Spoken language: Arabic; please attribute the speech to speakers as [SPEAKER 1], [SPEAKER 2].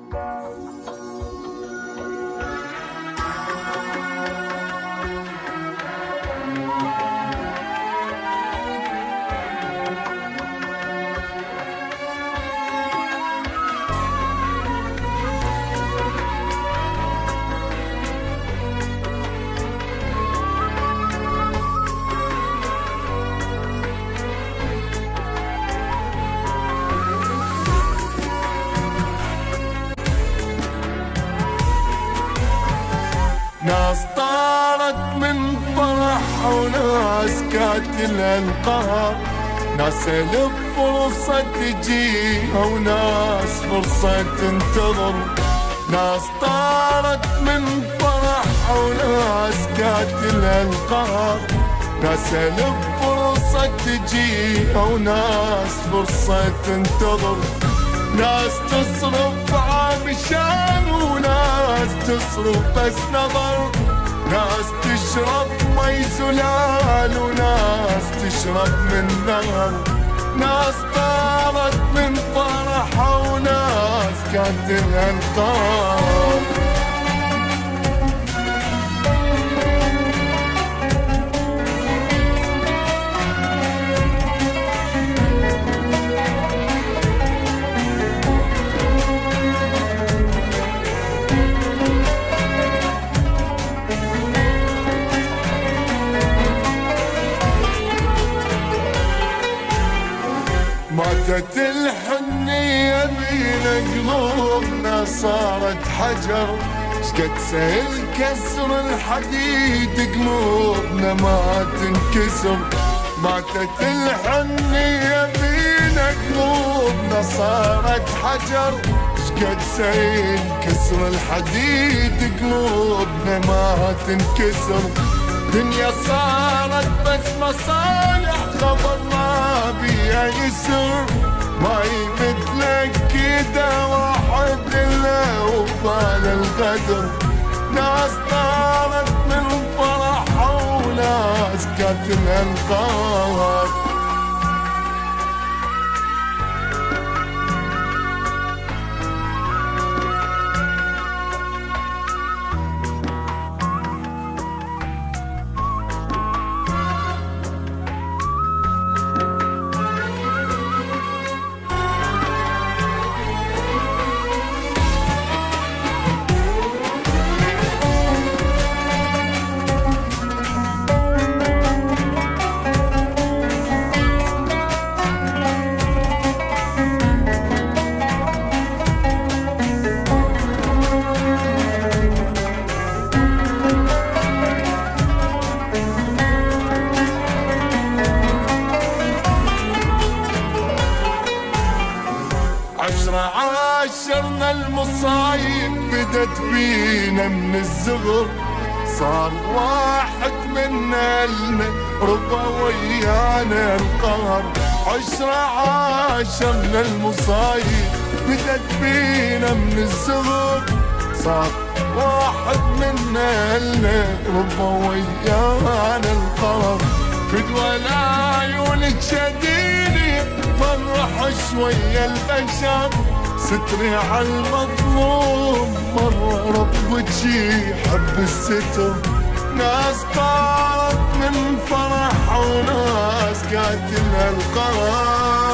[SPEAKER 1] ناس طارت من فرح وناس كاتل القهر، ناس الف فرصة تجيها وناس فرصة تنتظر. ناس طارت من فرح وناس كاتل القهر، ناس الف فرصة تجيها وناس فرصة تنتظر. ناس تصرف عابشان وناس تصرف بس نظر، ناس تشرب مي زلال وناس تشرب من نهر. ناس طارت من فرحة وناس كانت الأنقاض. ماتت الحنية بين قلوبنا صارت حجر، شقد سهل كسر الحديد قلوبنا ما تنكسر. ماتت الحنية بين قلوبنا صارت حجر، شقد سهل كسر الحديد قلوبنا ما تنكسر. دنيا صارت بس مصالح خبر ما بيها يسر، ما يمثلك كده واحد الا وبال الغدر. ناس طارت من فرح وناس كاتل القهر. عاشرنا المصايب بدت بينا من الزغر، صار واحد منا ربا ويانا القهر. عاشرنا المصايب بدت بينا من الزغر، صار واحد منا ربا ويانا القهر. فدوى العيون تشديني فرح شوية البشر، ستري عالمظلوم مرة ربك يحب الستر. ناس طارت من فرح وناس قاتل القرار.